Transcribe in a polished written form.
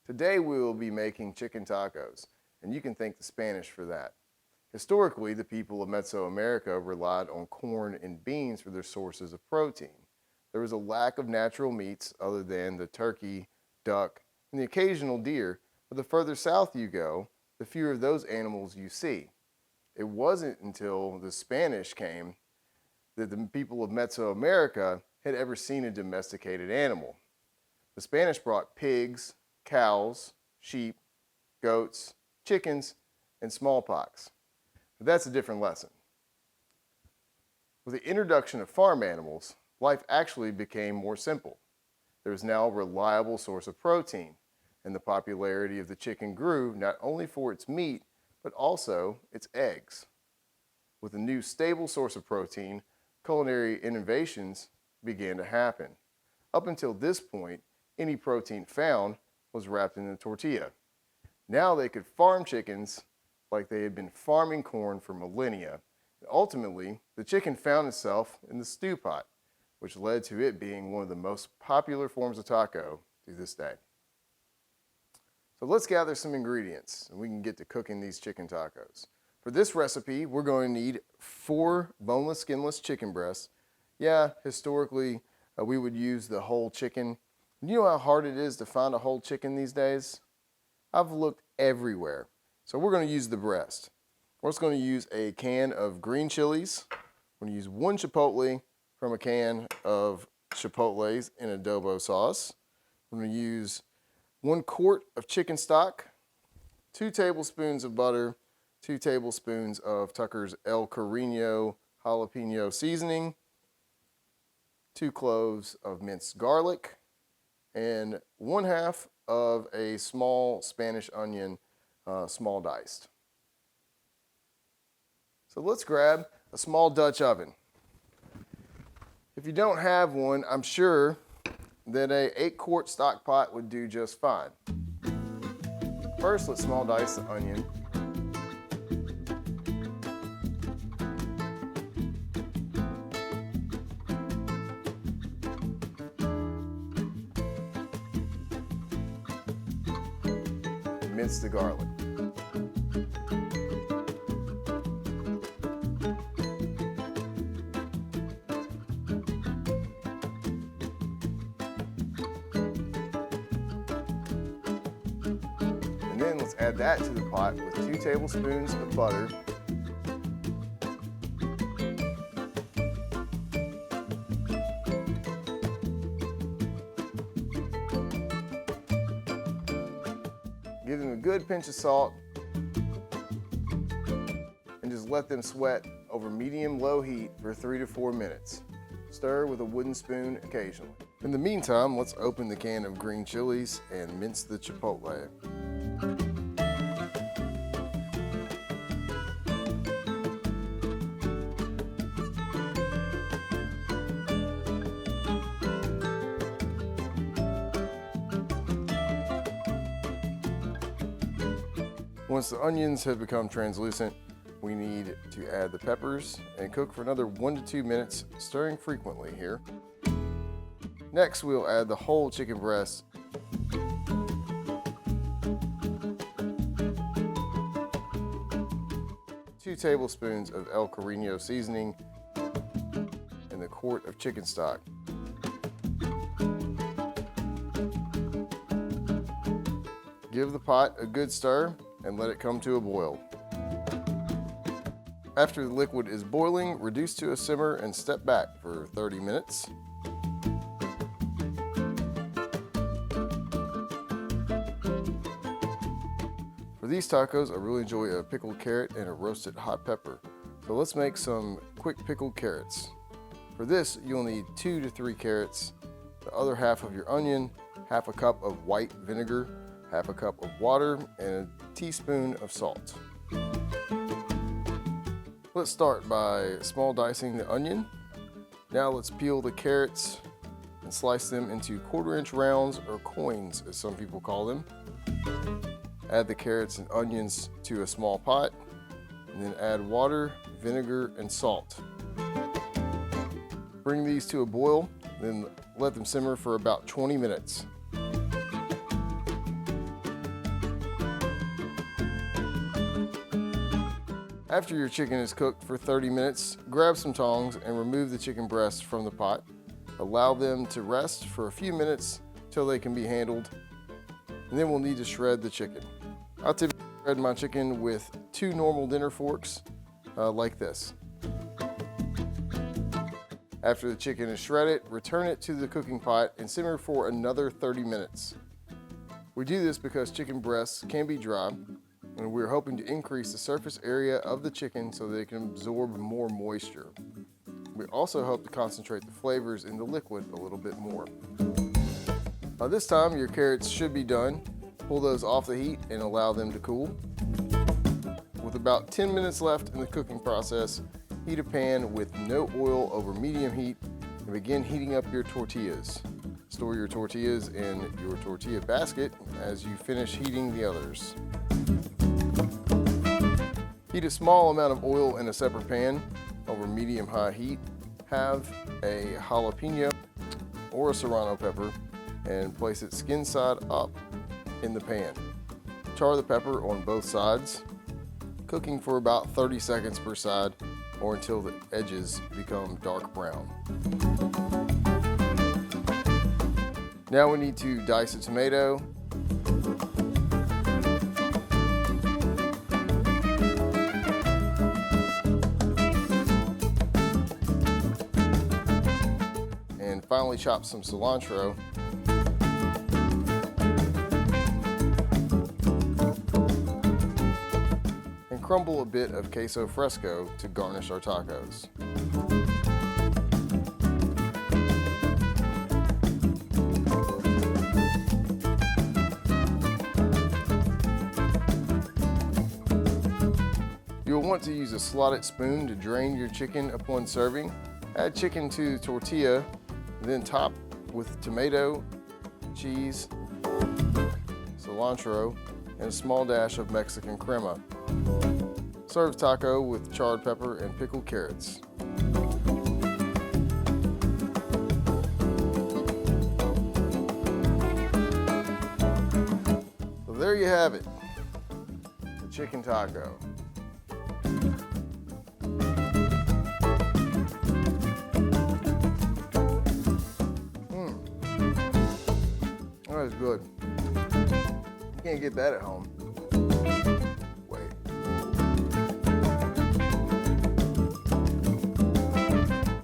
Today we will be making chicken tacos, and you can thank the Spanish for that. Historically, the people of Mesoamerica relied on corn and beans for their sources of protein. There was a lack of natural meats other than the turkey, duck, and the occasional deer, but the further south you go, the fewer of those animals you see. It wasn't until the Spanish came that the people of Mesoamerica had ever seen a domesticated animal. The Spanish brought pigs, cows, sheep, goats, chickens, and smallpox. But that's a different lesson. With the introduction of farm animals, life actually became more simple. There was now a reliable source of protein, and the popularity of the chicken grew not only for its meat, but also its eggs. With a new stable source of protein, culinary innovations began to happen. Up until this point, any protein found was wrapped in a tortilla. Now they could farm chickens like they had been farming corn for millennia. And ultimately, the chicken found itself in the stew pot, which led to it being one of the most popular forms of taco to this day. So let's gather some ingredients and we can get to cooking these chicken tacos. For this recipe, we're going to need 4 boneless, skinless chicken breasts. Yeah, historically, we would use the whole chicken. You know how hard it is to find a whole chicken these days? I've looked everywhere. So we're going to use the breast. We're also going to use a can of green chilies. We're going to use 1 chipotle from a can of chipotles in adobo sauce. We're going to use 1 quart of chicken stock, 2 tablespoons of butter, 2 tablespoons of Tucker's El Carino jalapeno seasoning, 2 cloves of minced garlic, and 1/2 of a small Spanish onion, small diced. So let's grab a small Dutch oven. If you don't have one, I'm sure that a 8-quart stock pot would do just fine. First, let's small dice the onion. Mince the garlic. And then let's add that to the pot with 2 tablespoons of butter. Give them a good pinch of salt and just let them sweat over medium-low heat for 3 to 4 minutes. Stir with a wooden spoon occasionally. In the meantime, let's open the can of green chilies and mince the chipotle. Once the onions have become translucent, we need to add the peppers and cook for another 1 to 2 minutes, stirring frequently here. Next, we'll add the whole chicken breast. Two tablespoons of El Carino seasoning and the quart of chicken stock. Give the pot a good stir and let it come to a boil. After the liquid is boiling, reduce to a simmer and step back for 30 minutes. For these tacos, I really enjoy a pickled carrot and a roasted hot pepper. So let's make some quick pickled carrots. For this, you'll need 2 to 3 carrots, the other half of your onion, half a cup of white vinegar, half a cup of water, and a teaspoon of salt. Let's start by small dicing the onion. Now let's peel the carrots and slice them into 1/4-inch rounds, or coins as some people call them. Add the carrots and onions to a small pot, and then add water, vinegar, and salt. Bring these to a boil, then let them simmer for about 20 minutes. After your chicken is cooked for 30 minutes, grab some tongs and remove the chicken breasts from the pot. Allow them to rest for a few minutes till they can be handled, and then we'll need to shred the chicken. I'll typically shred my chicken with 2 normal dinner forks, like this. After the chicken is shredded, return it to the cooking pot and simmer for another 30 minutes. We do this because chicken breasts can be dry, and we're hoping to increase the surface area of the chicken so they can absorb more moisture. We also hope to concentrate the flavors in the liquid a little bit more. By this time, your carrots should be done. Pull those off the heat and allow them to cool. With about 10 minutes left in the cooking process, heat a pan with no oil over medium heat and begin heating up your tortillas. Store your tortillas in your tortilla basket as you finish heating the others. Heat a small amount of oil in a separate pan over medium-high heat. Have a jalapeno or a serrano pepper and place it skin side up in the pan. Char the pepper on both sides, cooking for about 30 seconds per side or until the edges become dark brown. Now we need to dice a tomato. And finally chop some cilantro. And crumble a bit of queso fresco to garnish our tacos. You'll want to use a slotted spoon to drain your chicken upon serving. Add chicken to the tortilla, then top with tomato, cheese, cilantro, and a small dash of Mexican crema. Serve taco with charred pepper and pickled carrots. So there you have it, the chicken taco. That is good. You can't get that at home.